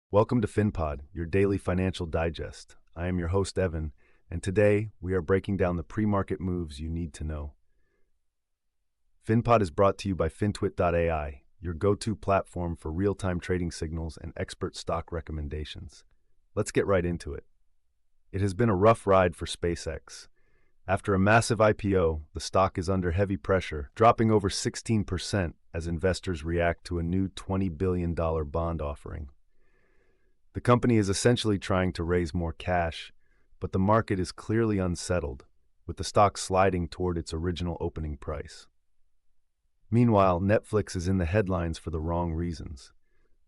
Welcome to Finpod, your daily financial digest. I am your host, Evan, and today we are breaking down the pre-market moves you need to know. Finpod is brought to you by Fintwit.ai, your go-to platform for real-time trading signals and expert stock recommendations. Let's get right into it. It has been a rough ride for SPCX. After a massive IPO, the stock is under heavy pressure, dropping over 16% as investors react to a new $20 billion bond offering. The company is essentially trying to raise more cash, but the market is clearly unsettled, with the stock sliding toward its original opening price. Meanwhile, Netflix is in the headlines for the wrong reasons.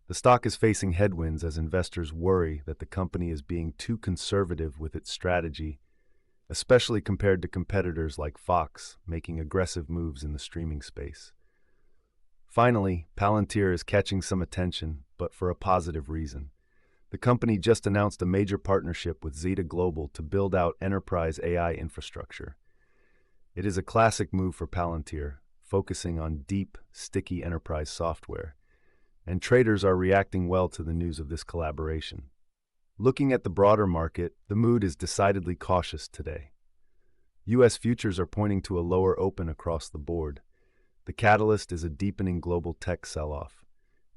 The stock is facing headwinds as investors worry that the company is being too conservative with its strategy, especially compared to competitors like Fox making aggressive moves in the streaming space. Finally, Palantir is catching some attention, but for a positive reason. The company just announced a major partnership with ZETA Global to build out enterprise AI infrastructure. It is a classic move for Palantir, focusing on deep, sticky enterprise software, and traders are reacting well to the news of this collaboration. Looking at the broader market, the mood is decidedly cautious today. U.S. futures are pointing to a lower open across the board. The catalyst is a deepening global tech sell-off.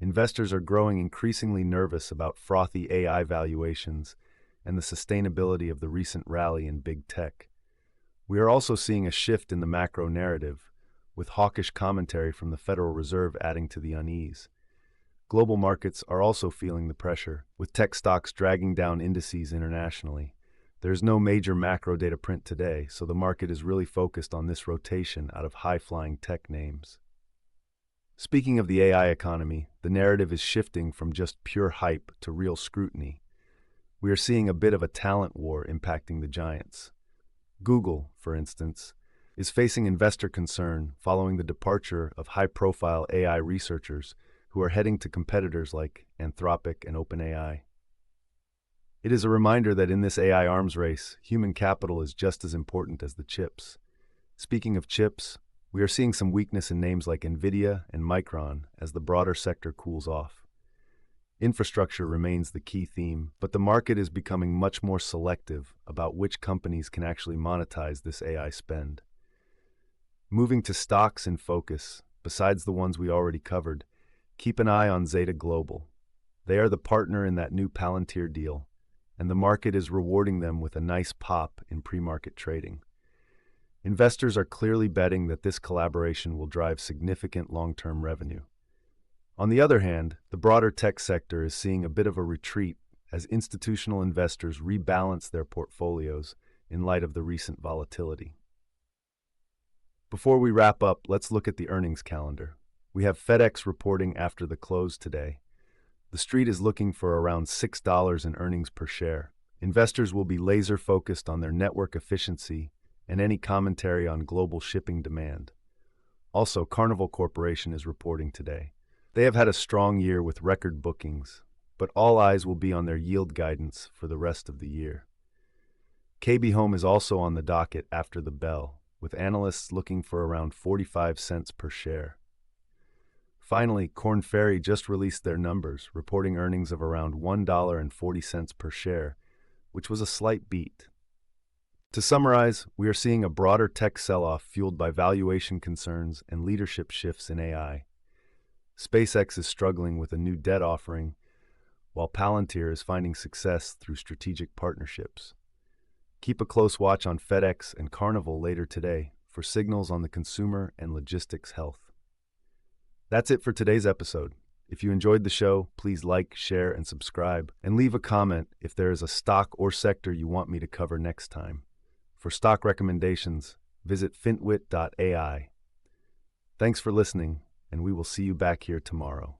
Investors are growing increasingly nervous about frothy AI valuations and the sustainability of the recent rally in big tech. We are also seeing a shift in the macro narrative, with hawkish commentary from the Federal Reserve adding to the unease. Global markets are also feeling the pressure, with tech stocks dragging down indices internationally. There is no major macro data print today, so the market is really focused on this rotation out of high-flying tech names. Speaking of the AI economy, the narrative is shifting from just pure hype to real scrutiny. We are seeing a bit of a talent war impacting the giants. Google, for instance, is facing investor concern following the departure of high-profile AI researchers who are heading to competitors like Anthropic and OpenAI. It is a reminder that in this AI arms race, human capital is just as important as the chips. Speaking of chips, we are seeing some weakness in names like NVIDIA and Micron as the broader sector cools off. Infrastructure remains the key theme, but the market is becoming much more selective about which companies can actually monetize this AI spend. Moving to stocks in focus, besides the ones we already covered, keep an eye on ZETA Global. They are the partner in that new Palantir deal, and the market is rewarding them with a nice pop in pre-market trading. Investors are clearly betting that this collaboration will drive significant long-term revenue. On the other hand, the broader tech sector is seeing a bit of a retreat as institutional investors rebalance their portfolios in light of the recent volatility. Before we wrap up, let's look at the earnings calendar. We have FedEx reporting after the close today. The street is looking for around $6 in earnings per share. Investors will be laser-focused on their network efficiency and any commentary on global shipping demand. Also, Carnival Corporation is reporting today. They have had a strong year with record bookings, but all eyes will be on their yield guidance for the rest of the year. KB Home is also on the docket after the bell, with analysts looking for around 45 cents per share. Finally, Korn Ferry just released their numbers, reporting earnings of around $1.40 per share, which was a slight beat. To summarize, we are seeing a broader tech sell-off fueled by valuation concerns and leadership shifts in AI. SpaceX is struggling with a new debt offering, while Palantir is finding success through strategic partnerships. Keep a close watch on FedEx and Carnival later today for signals on the consumer and logistics health. That's it for today's episode. If you enjoyed the show, please like, share, and subscribe, and leave a comment if there is a stock or sector you want me to cover next time. For stock recommendations, visit Fintwit.ai. Thanks for listening, and we will see you back here tomorrow.